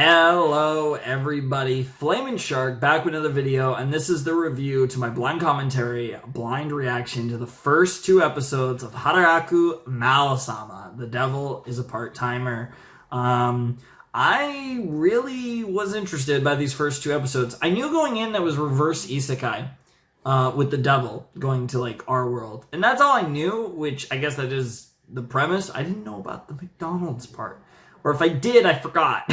Hello everybody, Flamin' Shark back with another video, and this is the review to my blind commentary, blind reaction to the first two episodes of Hataraku Maou-sama, The Devil is a Part-Timer. I really was interested by these first two episodes. I knew going in that was reverse isekai, with the devil going to like our world, and that's all I knew, which I guess that is the premise. I didn't know about the McDonald's part, or if I did, I forgot.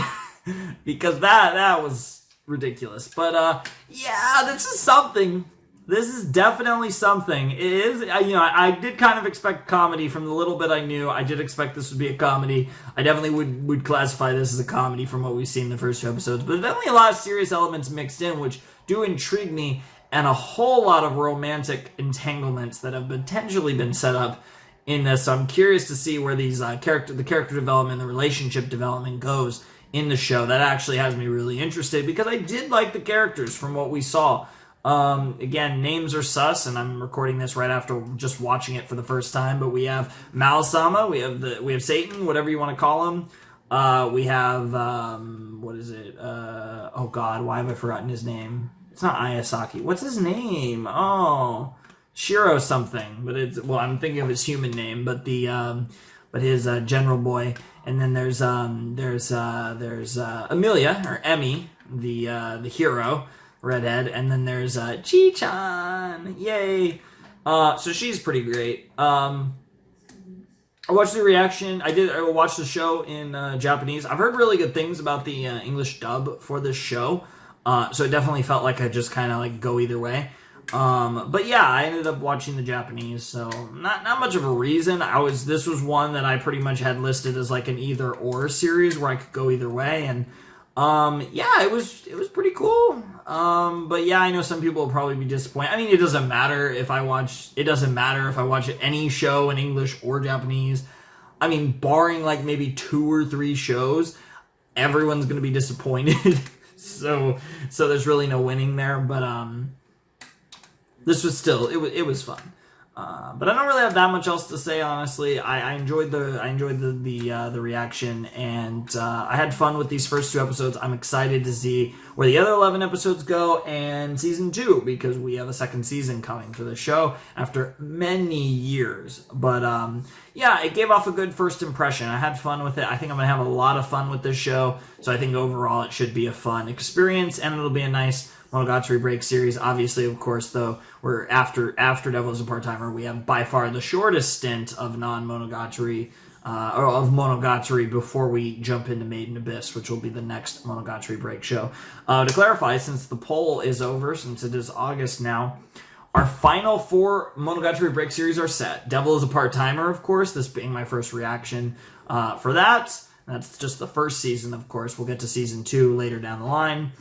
Because that was ridiculous. But, yeah, this is something. This is definitely something. It is, I did kind of expect comedy from the little bit I knew. I did expect this would be a comedy. I definitely would classify this as a comedy from what we've seen in the first two episodes. But there's definitely a lot of serious elements mixed in, which do intrigue me, and a whole lot of romantic entanglements that have potentially been set up in this. So I'm curious to see where these the character development, the relationship development goes in the show. That actually has me really interested because I did like the characters from what we saw. Again, names are sus, and I'm recording this right after just watching it for the first time. But we have Maou-sama, we have Satan, whatever you want to call him. We have what is it? Oh God, why have I forgotten his name? It's not Ayasaki. What's his name? Oh, Shiro something. But I'm thinking of his human name, but his general boy. And then there's Amelia, or Emmy, the hero, redhead, and then there's Chi-chan, yay! So she's pretty great. I watched the reaction. I watched the show in Japanese. I've heard really good things about the English dub for this show, so it definitely felt like I just kind of like go either way. But yeah, I ended up watching the Japanese, so not much of a reason. This was one that I pretty much had listed as like an either or series where I could go either way, and yeah, it was pretty cool. But yeah, I know some people will probably be disappointed. I mean, it doesn't matter if I watch any show in English or Japanese. I mean, barring like maybe 2 or 3 shows, everyone's gonna be disappointed. so there's really no winning there, but this was still, it was fun. But I don't really have that much else to say, honestly. I enjoyed the reaction, and I had fun with these first 2 episodes. I'm excited to see where the other 11 episodes go, and season 2, because we have a second season coming for the show after many years. But yeah, it gave off a good first impression. I had fun with it. I think I'm gonna have a lot of fun with this show. So I think overall it should be a fun experience, and it'll be a nice Monogatari break series. Obviously, of course, though, we're after Devil is a Part-Timer, we have by far the shortest stint of non-Monogatari, or of Monogatari before we jump into Made in Abyss, which will be the next Monogatari break show. To clarify, since the poll is over, since it is August now, our final 4 Monogatari break series are set. Devil is a Part-Timer, of course, this being my first reaction for that. That's just the first season, of course. We'll get to season 2 later down the line.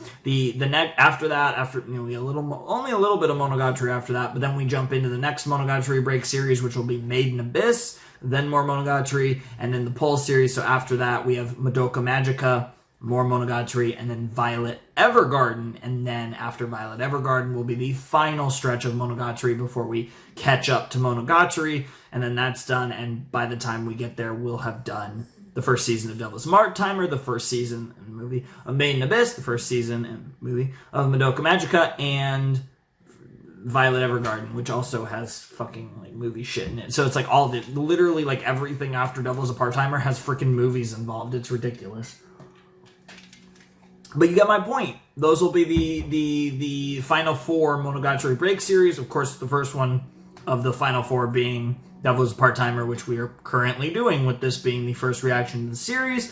After that, only a little bit of Monogatari after that, but then we jump into the next Monogatari break series, which will be Made in Abyss, then more Monogatari, and then the Pole series. So after that, we have Madoka Magica, more Monogatari, and then Violet Evergarden, and then after Violet Evergarden will be the final stretch of Monogatari before we catch up to Monogatari, and then that's done, and by the time we get there, we'll have done the first season of Devil is a Part-Timer, the first season and movie of Made in Abyss, the first season and movie of Madoka Magica, and Violet Evergarden, which also has fucking like movie shit in it. So it's like literally like everything after Devil is a Part-Timer has freaking movies involved. It's ridiculous. But you get my point. Those will be the final 4 Monogatari break series. Of course, the first one of the final 4 being Devil is a Part-Timer, which we are currently doing, with this being the first reaction to the series.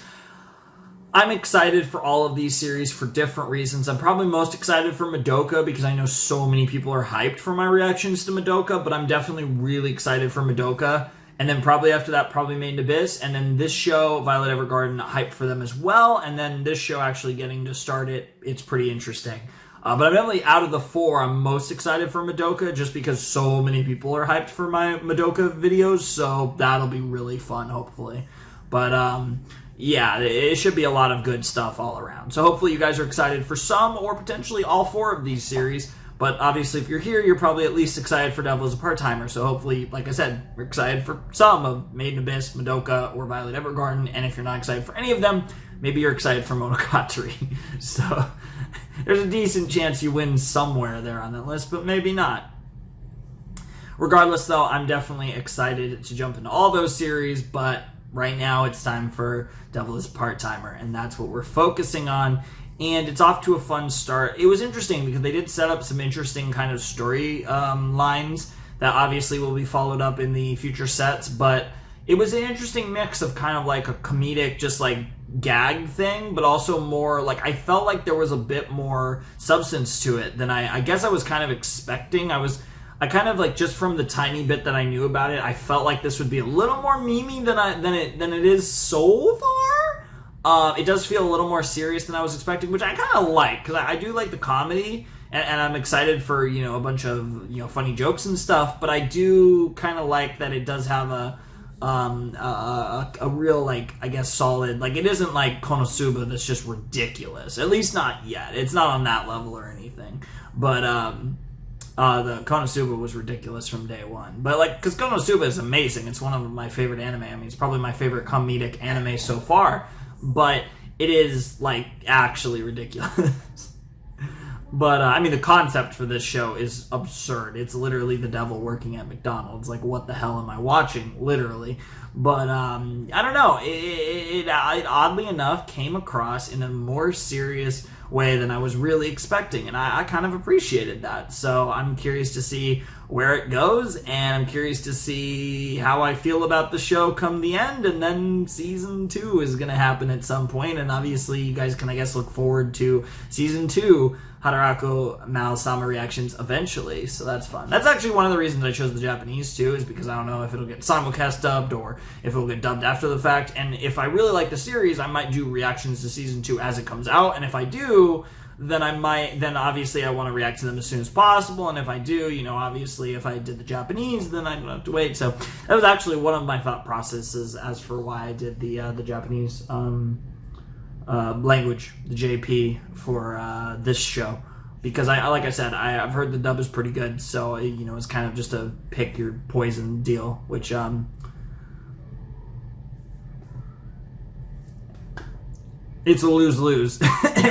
I'm excited for all of these series for different reasons. I'm probably most excited for Madoka because I know so many people are hyped for my reactions to Madoka, but I'm definitely really excited for Madoka. And then probably after that, probably Made in Abyss. And then this show, Violet Evergarden, hyped for them as well. And then this show actually getting to start it's pretty interesting. But I'm definitely, out of the 4, I'm most excited for Madoka just because so many people are hyped for my Madoka videos, so that'll be really fun, hopefully. But, yeah, it should be a lot of good stuff all around. So hopefully you guys are excited for some or potentially all 4 of these series. But obviously, if you're here, you're probably at least excited for Devil is a Part-Timer. So hopefully, like I said, we're excited for some of Made in Abyss, Madoka, or Violet Evergarden. And if you're not excited for any of them, maybe you're excited for Monogatari. So there's a decent chance you win somewhere there on that list, but maybe not. Regardless, though, I'm definitely excited to jump into all those series, but right now it's time for Devil is a Part-Timer, and that's what we're focusing on. And it's off to a fun start. It was interesting because they did set up some interesting kind of story lines that obviously will be followed up in the future sets, but it was an interesting mix of kind of like a comedic, just like gag thing, but also more like I felt like there was a bit more substance to it than I guess I was kind of expecting. I kind of like, just from the tiny bit that I knew about it, I felt like this would be a little more memey than it is so far. It does feel a little more serious than I was expecting, which I kind of like, because I do like the comedy, and I'm excited for, you know, a bunch of, you know, funny jokes and stuff, but I do kind of like that it does have a real, like, I guess, solid, like, it isn't like Konosuba that's just ridiculous, at least not yet. It's not on that level or anything, but the Konosuba was ridiculous from day one. But, like, because Konosuba is amazing. It's one of my favorite anime. I mean, it's probably my favorite comedic anime so far. But it is, like, actually ridiculous. But, I mean, the concept for this show is absurd. It's literally the devil working at McDonald's. Like, what the hell am I watching? Literally. But, I don't know. It oddly enough came across in a more serious way than I was really expecting, and I kind of appreciated that. So I'm curious to see where it goes, and I'm curious to see how I feel about the show come the end, and then season 2 is going to happen at some point, and obviously you guys can, I guess, look forward to season 2 Hataraku Maou-sama reactions eventually, so that's fun. That's actually one of the reasons I chose the Japanese too, is because I don't know if it'll get simulcast dubbed or if it'll get dubbed after the fact, and if I really like the series, I might do reactions to season 2 as it comes out, and if I do, then obviously I want to react to them as soon as possible, and if I do, you know, obviously if I did the Japanese, then I don't have to wait. So that was actually one of my thought processes as for why I did the Japanese language, the JP, for this show, because like I said, I've heard the dub is pretty good, so, you know, it's kind of just a pick your poison deal, which it's a lose-lose,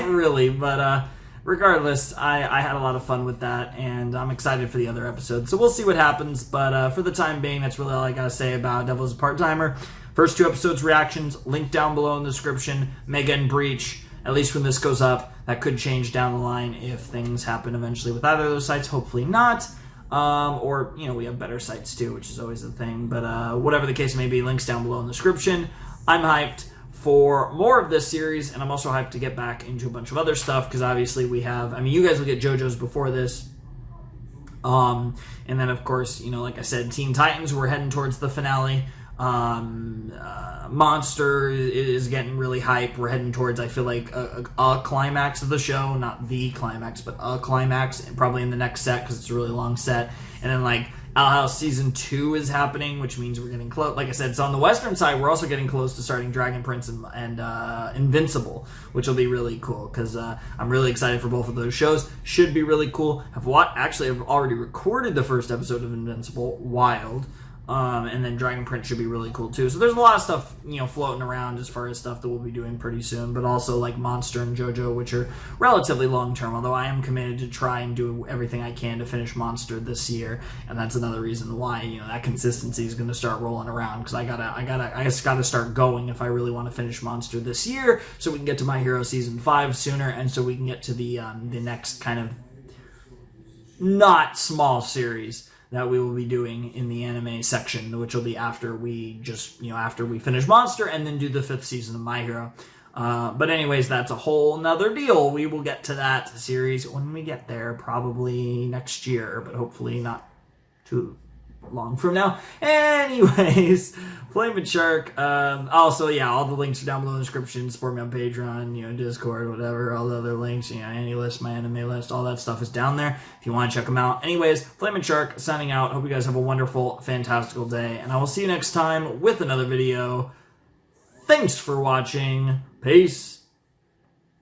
really, but regardless, I had a lot of fun with that, and I'm excited for the other episodes, so we'll see what happens, but for the time being, that's really all I gotta say about Devil is a Part-Timer. First 2 episodes reactions, link down below in the description. Mega and Breach, at least when this goes up. That could change down the line if things happen eventually with either of those sites. Hopefully not. Or, you know, we have better sites too, which is always the thing. But whatever the case may be, links down below in the description. I'm hyped for more of this series, and I'm also hyped to get back into a bunch of other stuff, because obviously we have, I mean, you guys will get JoJo's before this. And then, of course, you know, like I said, Teen Titans, we're heading towards the finale. Monster is getting really hype. We're heading towards, I feel like, a climax of the show, not the climax, but a climax, probably in the next set, because it's a really long set. And then, like, Owl House Season 2 is happening, which means we're getting close. Like I said, so on the western side, we're also getting close to starting Dragon Prince and Invincible, which will be really cool, because I'm really excited for both of those shows. Should be really cool. I've already recorded the first episode of Invincible, Wild. And then Dragon Prince should be really cool too. So there's a lot of stuff, you know, floating around as far as stuff that we'll be doing pretty soon, but also like Monster and JoJo, which are relatively long term, although I am committed to try and do everything I can to finish Monster this year, and that's another reason why, you know, that consistency is going to start rolling around, because I just gotta start going if I really want to finish Monster this year, so we can get to My Hero Season 5 sooner, and so we can get to the next kind of not small series that we will be doing in the anime section, which will be after we finish Monster and then do the 5th season of My Hero. But anyways, that's a whole nother deal. We will get to that series when we get there, probably next year, but hopefully not too long from now. Anyways, Flamin' Shark. Also, yeah, all the links are down below in the description. Support me on Patreon, you know, Discord, whatever, all the other links, you know, any list, my anime list, all that stuff is down there if you want to check them out. Anyways, Flamin' Shark signing out. Hope you guys have a wonderful, fantastical day, and I will see you next time with another video. Thanks for watching. Peace.